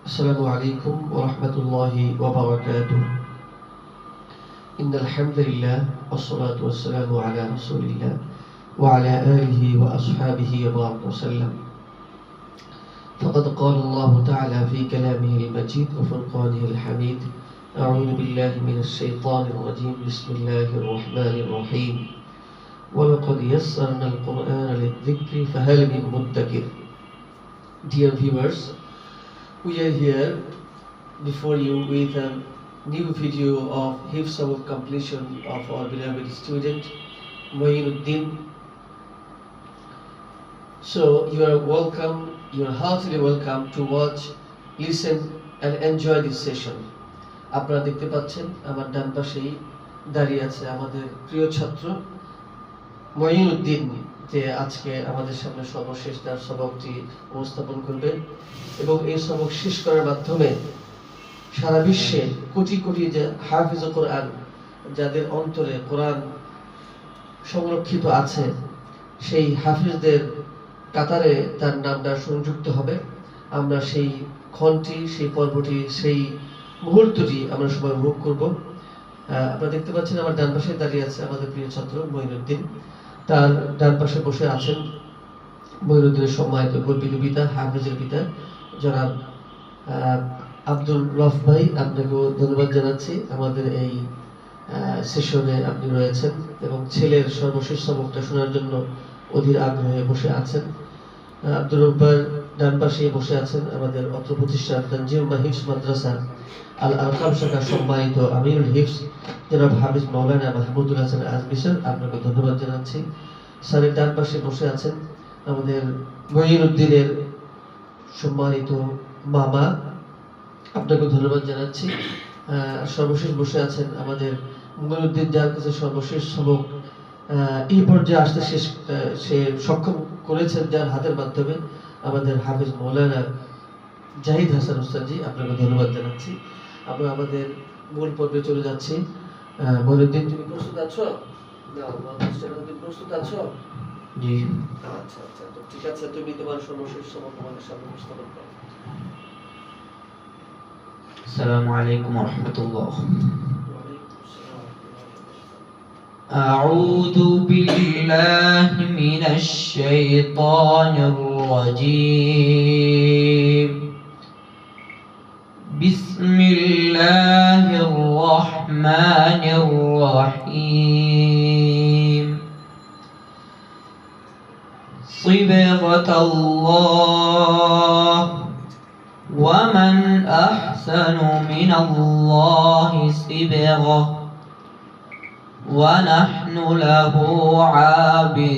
السلام عليكم ورحمة الله وبركاته. إن الحمد لله والصلاة والسلام على رسول الله وعلى آله وأصحابه وبارك وسلم. فقد قال الله تعالى في كلامه المجيد وفرقانه الحميد: أعوذ بالله من الشيطان الرجيم. بسم الله الرحمن الرحيم. ولقد يسرنا القرآن للذكر فهل من مدكر. Dear viewers, we are here before you with a new video of Hifz of completion of our beloved student Moinuddin. So you are welcome, you are heartily welcome to watch, listen and enjoy this session. আপনারা দেখতে পাচ্ছেন আমার ডান পাশেই দাঁড়িয়ে আছে আমাদের প্রিয় ছাত্র মঈনুদ্দিন, যে আজকে আমাদের সামনে সর্বশেষ তার সবকটি উপস্থাপন করবেন এবং এই সবক শেষ করার মাধ্যমে সারা বিশ্বে কোটি কোটি যে হাফিজ কোরআন, যাদের অন্তরে কোরআন সংরক্ষিত আছে, সেই হাফিজদের কাতারে তার নামটা সংযুক্ত হবে। আমরা সেই ক্ষণটি, সেই পর্বটি, সেই মুহূর্তটি আমরা সবাই উপভোগ করব। আপনারা দেখতে পাচ্ছেন আমার ডান পাশে দাঁড়িয়ে আছে আমাদের প্রিয় ছাত্র মঈনুদ্দিন। তার ডান পাশে বসে আছেন মঈনুদ্দিনের সম্মানিত গর্বিত পিতা, হাফিজের পিতা জনাব আব্দুল রফ ভাই। আপনাকেও ধন্যবাদ জানাচ্ছি, আমাদের এই সেশনে আপনি রয়েছেন এবং ছেলের সর্বশেষ সবকটা শোনার জন্য অধীর আগ্রহে বসে আছেন। আব্দুল রফ ভাই ডান পাশে বসে আছেন আমাদের অত্র প্রতিষ্ঠান তানজিমুল হিফজ মাদ্রাসা আল আরকাম শাখার সম্মানিত আমিরুল হিফজ জনাব হাফিজ মাওলানা মাহমুদুল হাসান আজমি স্যার। আপনাকে ধন্যবাদ জানাচ্ছি। স্যারের ডান পাশে বসে আছেন আমাদের মঈনুদ্দিনের সম্মানিত মামা, আপনাকে ধন্যবাদ জানাচ্ছি। সর্বশেষ বসে আছেন আমাদের মঈনুদ্দিন, যার কাছে সর্বশেষ সবক এই পর্যায়ে আসতে সে সক্ষম করেছেন, যার হাতের মাধ্যমে আমাদের হাফিজ মাওলানা জাহিদ হাসান উস্তাদজি। আপনাকে ধন্যবাদ জানাচ্ছি। আমরা আমাদের মূল পর্বে চলে যাচ্ছি। মঈনুদ্দিন, তুমি প্রস্তুত আছো? প্রস্তুত আছো? জি। আচ্ছা আচ্ছা, তো ঠিক আছে, তুমি তোমার সর্বশেষ সবক আমাদের সামনে উপস্থাপন করো। আসসালামু আলাইকুম ওয়া রাহমাতুল্লাহ। আউযু বিল্লাহি মিনাশ শাইতানির রাজীম। বিসমিল্লাহির রাহমানির রাহিম। সিবগাতাল্লাহ ওয়া মান আহসানু মিনাল্লাহি সিবগা ওয়া নাহনু লাহু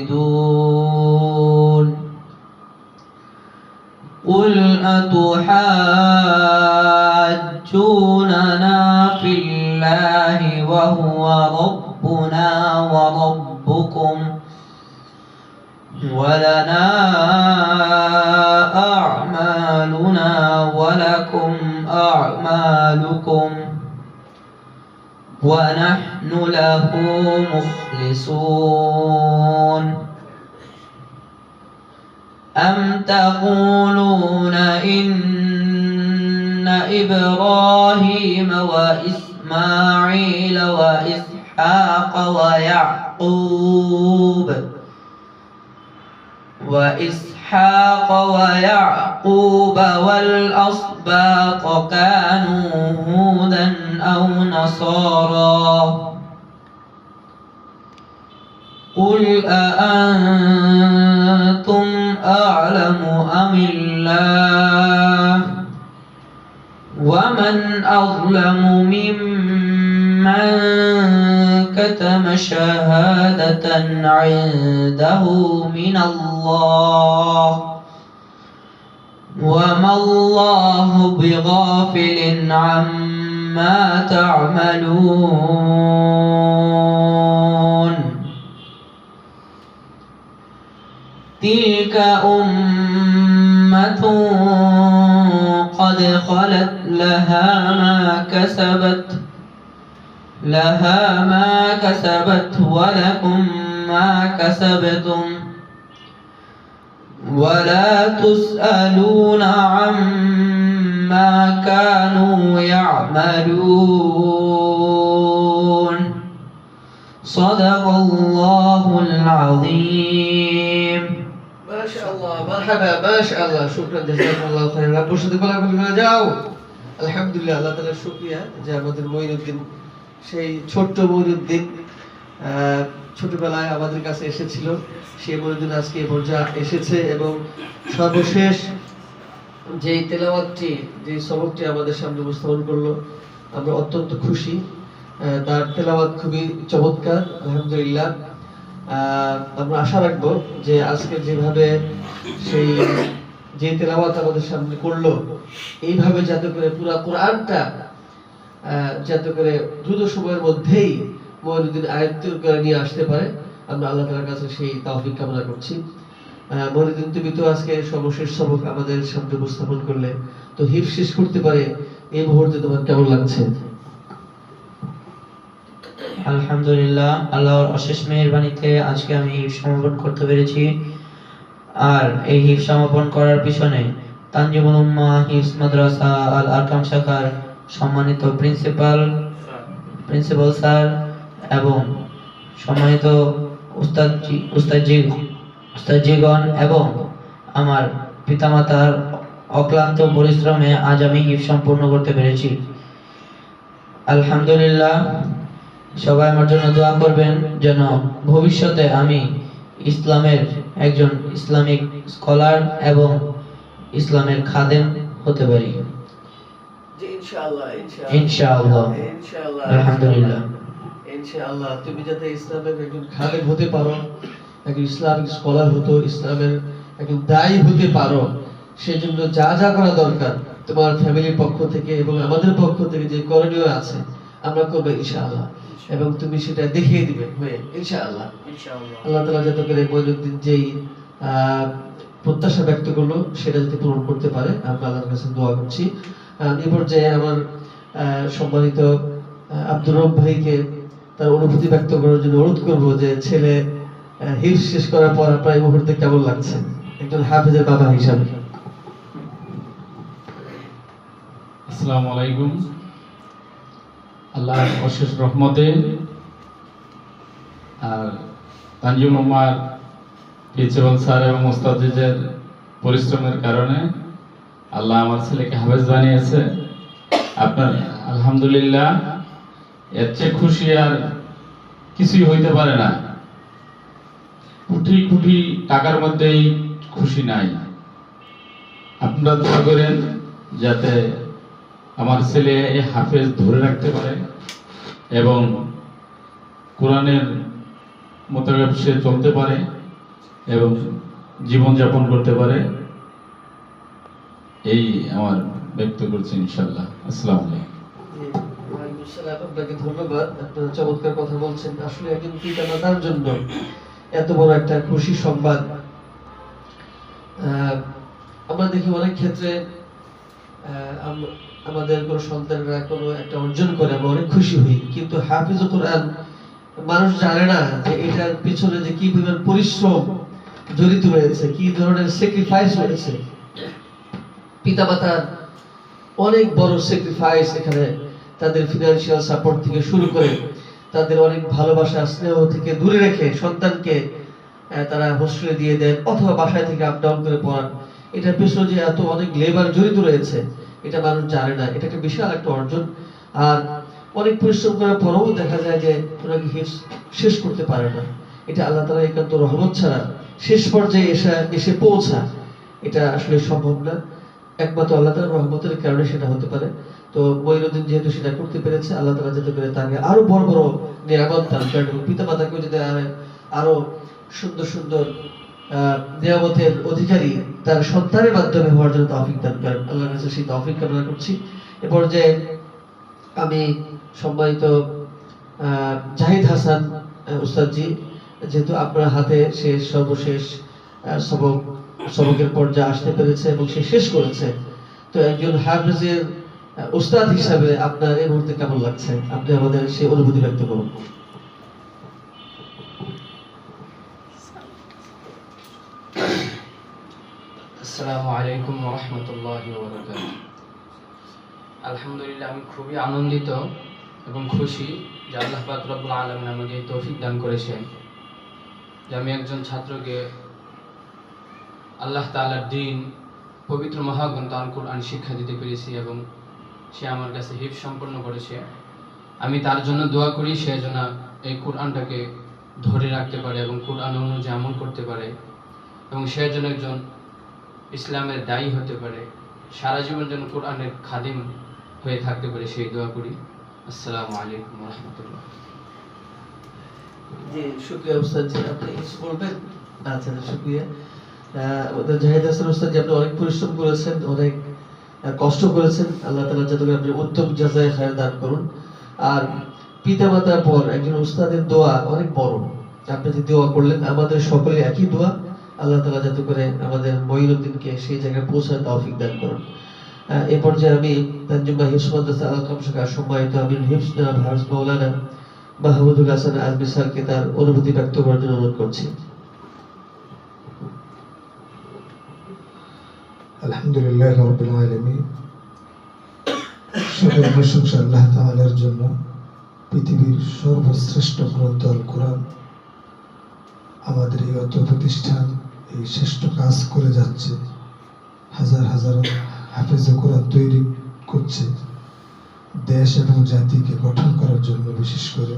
আবিদুন। قل أتحاجوننا في الله وهو ربنا وربكم ولنا أعمالنا ولكم أعمالكم ونحن له مخلصون. أم تقولون إن إبراهيم وإسماعيل وإسحاق ويعقوب والأسباط كانوا هودا أو نصارى؟ قل أأنتم أعلم أم الله؟ ومن أظلم ممن كتم شهادة عنده من الله وما الله بغافل عما تعملون. تلك أمة قد خلت لها ما كسبت ولكم ما كسبتم ولا تسألون عما كانوا يعملون صدق الله العظيم মাশাআল্লাহ, মারহাবা, মাশাআল্লাহ, শুকরান, জাযাকাল্লাহু খাইরান। আব্বুর সাথে কোলাকুলি করে যাও। আলহামদুলিল্লাহ, আল্লাহ তাআলার শুকরিয়া যে আমাদের মঈনুদ্দিন, সেই ছোট্ট মঈনুদ্দিন ছোটবেলায় আমাদের কাছে এসেছিল, সেই মঈনুদ্দিন আজকে এ পর্যায়ে এসেছে এবং সর্বশেষ যে তেলাওয়াতটি, যে সবকটি আমাদের সামনে উপস্থাপন করলো, আমরা অত্যন্ত খুশি। তার তেলাওয়াত খুবই চমৎকার, আলহামদুলিল্লাহ। আমরা আশা রাখবো যে আজকে যেভাবে সেই যে তেলাওয়াত আমাদের সামনে করলো, এইভাবে যাতে করে পুরো কোরআনটা যাতে করে দ্রুত সময়ের মধ্যেই মঈনুদ্দিন আয়ত্ত করে নিয়ে আসতে পারে, আমরা আল্লাহ তাআলার কাছে সেই তৌফিক কামনা করছি। মঈনুদ্দিন, তুমি তো আজকে সর্বশেষ সবক আমাদের সামনে উপস্থাপন করলে, তো হিফজ শেষ করতে পারে এই মুহূর্তে তোমার কেমন লাগছে? আলহামদুলিল্লাহ, আল্লাহর অশেষ মেহেরবানিতে আজকে আমি হিফজ সমাপন করতে পেরেছি। আর এই হিফজ সমাপন করার পিছনে তানজিমুল উম্মাহ হিফজ মাদ্রাসা আল আরকাম শাখার সম্মানিত প্রিন্সিপাল স্যার এবং সম্মানিত উস্তাদজিগণ এবং আমার পিতামাতার অক্লান্ত পরিশ্রমে আজ আমি হিফজ সম্পূর্ণ করতে পেরেছি। আলহামদুলিল্লাহ, সবাই আমার জন্য দোয়া করবেন যেন ভবিষ্যতে আমি ইসলামের একজন ইসলামিক স্কলার এবং ইসলামের খাদেম হতে পারি। জি, ইনশাআল্লাহ, ইনশাআল্লাহ, ইনশাআল্লাহ, আলহামদুলিল্লাহ। ইনশাআল্লাহ তুমি যাতে ইসলামের একজন খাদেম হতে পারো, একজন ইসলামিক স্কলার হতো, ইসলামের একজন দায়ী হতে পারো, সেজন্য যা যা করা দরকার তোমার ফ্যামিলির পক্ষ থেকে এবং আমাদের পক্ষ থেকে যে করণীয় আছে আমরা করবো ইনশাআল্লাহ, এবং তুমি সেটা দেখিয়ে দিবে হয়ে ইনশাআল্লাহ। আল্লাহ তাআলা যাতে করে মঈনুদ্দিন যেই প্রত্যাশা ব্যক্ত করলো সেটা যাতে পূরণ করতে পারে, আমরা আল্লাহর কাছে দোয়া করছি। এই পর্যায়ে আমার সম্মানিত আব্দুর রব ভাইকে তার অনুভূতি ব্যক্ত করার জন্য অনুরোধ করবো যে ছেলে হিফজ শেষ করার পর আপনার এই মুহূর্তে কেমন লাগছে একজন হাফেজের বাবা হিসাবে? আসসালামু আলাইকুম। আল্লাহর অশেষ রহমতে আর তানজিম উম্মার প্রিন্সিপাল স্যার এবং ওস্তাদের পরিশ্রমের কারণে আল্লাহ আমার ছেলেকে হাফেজ বানিয়েছে। আপনার আলহামদুলিল্লাহ, এর চেয়ে খুশি আর কিছুই হইতে পারে না। কোটি কোটি টাকার মধ্যেই খুশি নাই। আপনারা দোয়া করেন যাতে আমার ছেলে এই হাফেজ ধরে রাখতে পারে এবং কোরআনের মোতাবেক সে চলতে পারে এবং জীবনযাপন করতে পারে, এই আমার ব্যক্ত করছি ইনশাআল্লাহ। আসসালামু আলাইকুম। ওয়ালাইকুম আসসালাম, আপনাকে ধন্যবাদ। আপনারা চমৎকার কথা বলছেন। আসলে একজন পিতামাতার জন্য এত বড় একটা খুশি সংবাদ, আমরা দেখি অনেক ক্ষেত্রে আমাদের কোনো সন্তানরা কোনো একটা অর্জন করে আমরা অনেক খুশি হই, কিন্তু হাফিজুল কোরআন মানুষ জানে না যে এটার পিছনে যে কি পরিমাণ পরিশ্রম জড়িত রয়েছে, কি ধরনের স্যাক্রিফাইস রয়েছে। পিতামাতার অনেক বড় স্যাক্রিফাইস এখানে, তাদের ফিনান্সিয়াল সাপোর্ট থেকে শুরু করে তাদের অনেক ভালোবাসা স্নেহ থেকে দূরে রেখে সন্তানকে তারা হোস্টেলে দিয়ে দেন অথবা বাসায় থেকে আপ ডাউন করে পড়ান। এটার পেছনে যে এত অনেক লেবার জড়িত রয়েছে এটা মানুষ জানে না। এটা একটা বিশাল একটা অর্জন। আর অনেক পরিশ্রম করার পরেও দেখা যায় যে ওনাকে হিফজ শেষ করতে পারে না। এটা আল্লাহ তাআলার একান্ত রহমত ছাড়া শেষ পর্যায়ে এসে পৌঁছা এটা আসলে সম্ভব না। একমাত্র আল্লাহ তাআলার রহমতের কারণে সেটা হতে পারে। তো মঈনুদ্দিন যেহেতু সেটা করতে পেরেছে, আল্লাহ তাআলা যাতে করে তাকে আরো বড় বড় নিয়ামত দান করেন এবং পিতামাতাকেও যাতে আরো সুন্দর সুন্দর নিয়ামতের অধিকারী তার সন্তানের মাধ্যমে হওয়ার জন্য তৌফিক দান করেন। আল্লাহর কাছে সেই তৌফিক কামনা করছি। এ পর্যায়ে আমি সম্মানিত জাহিদ হাসান উস্তাদজি, যেহেতু আপনার হাতে সর্বশেষ সবকের পর্যায়ে আসতে পেরেছে এবং সে শেষ করেছে, তো একজন হাফেজের উস্তাদ হিসাবে আপনার এই মুহূর্তে কেমন লাগছে? আপনি আমাদের সেই অনুভূতি ব্যক্ত করুন। আসসালামু আলাইকুম ওয়া রাহমাতুল্লাহি ওয়া বারাকাতুহু। আলহামদুলিল্লাহ, আমি খুবই আনন্দিত এবং খুশি যে আল্লাহ পাক রব্বুল আলামিন আমাকে এই তৌফিক দান করেছেন যে আমি একজন ছাত্রকে আল্লাহ তাআলার দ্বীন পবিত্র মহাগ্রন্থ আল কুরআন শিক্ষা দিতে পেরেছি এবং সে আমার কাছে হিফজ সম্পন্ন করেছে। আমি তার জন্য দোয়া করি সে যেন এই কোরআনটাকে ধরে রাখতে পারে এবং কোরআন অনুযায়ী আমল করতে পারে এবং সে যেন একজন ইসলামের দায়ী হতে পারে, সারা জীবন যেন কোরআনের খাদিম হয়ে থাকতে পারে, সেই দোয়া করি। আসসালামু আলাইকুম ওয়া রাহমাতুল্লাহ। জি, শুকরিয়া উস্তাদ জি, আপনি কিছু বলবেন? আচ্ছা, শুকরিয়া। আমাদের জাহিদ হাসান উস্তাদ জি, আপনি অনেক পরিশ্রম করেছেন, অনেক কষ্ট করেছেন। আল্লাহ তাআলা যাতে করে আপনি উত্তম জাযায়ে খায়র দান করুন। আর পিতামাতার পর একজন উস্তাদের দোয়া অনেক বড়। আপনি যে দোয়া করলেন, আমাদের সকলে একই দোয়া, আল্লাহ তাআলা যাতে করে আমাদের মঈনুদ্দিনকে সেই জায়গায় পৌঁছার তৌফিক দান করুন। এই পর্যায়ে আমি তানজিম ভাই হিফজ মাদ্রাসা আল-কাম শাখার সম্মানিত আমির হিফজ জনাব হাফেজ মাওলানা মাহমুদুল হাসান আজমি স্যারকে তার অনুভূতি ব্যক্ত করার জন্য অনুরোধ করছি। আলহামদুলিল্লাহ রাব্বিল আলামিন। সকল প্রশংসা আল্লাহ তাআলার জন্য। পৃথিবীর সর্বশ্রেষ্ঠ গ্রন্থ আল কোরআন আমাদের এই অত প্রতিষ্ঠান এই শ্রেষ্ঠ কাজ করে যাচ্ছে। হাজার হাজার হাফেজ কোরআন তৈরি করছে দেশ এবং জাতিকে গঠন করার জন্য, বিশেষ করে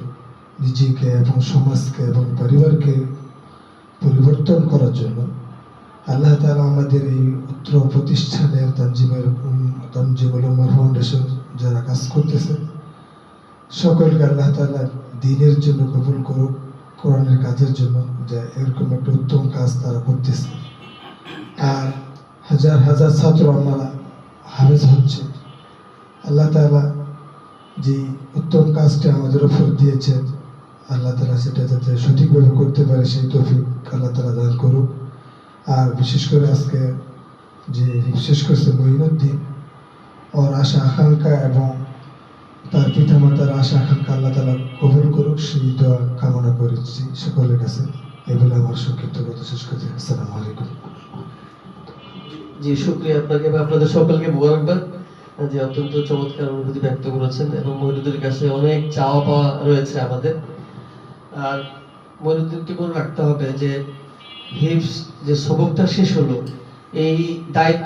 নিজেকে এবং সমাজকে এবং পরিবারকে পরিবর্তন করার জন্য। আল্লাহ তাআলা আমাদের এই উত্তর প্রতিষ্ঠানের তানজিমুল উম্মাহ ফাউন্ডেশন যারা কাজ করতেছে সকলকে আল্লাহ তাআলা দ্বীনের জন্য কবুল করুক, কোরআনের কাজের জন্য, যে এরকম একটা উত্তম কাজ তারা করতেছে। আর হাজার হাজার ছাত্র আমরা হাফেজ হচ্ছে। আল্লাহ তাআলা যে উত্তম কাজটি আমাদের উপর দিয়েছেন, আল্লাহ তাআলা সেটা যাতে সঠিকভাবে করতে পারে সেই তৌফিক আল্লাহ তাআলা দান করুক। আর বিশেষ করে আজকে যে শেষ করছে মঈনুদ্দিন, ওর আশা আকাঙ্ক্ষা এবং তার পিতামাতার আশা আকাঙ্ক্ষা আল্লাহ তাআলা কবুল করুক, সেই দোয়া কামনা করেছি সকলের কাছে। এই বলে আমার সংক্ষিপ্ত কথা শেষ করছি। আসসালামু আলাইকুম। জি, শুকরিয়া আপনাকে এবং আপনাদের সকলকে মোবারকবাদ যে অত্যন্ত চমৎকার অনুভূতি ব্যক্ত করেছেন এবং মঈনুদ্দিনের কাছে অনেক চাওয়া পাওয়া রয়েছে আমাদের। আর মঈনুদ্দিনকে মনে রাখতে হবে যে হিফজ যে সবকটা শেষ হলো, এই দায়িত্ব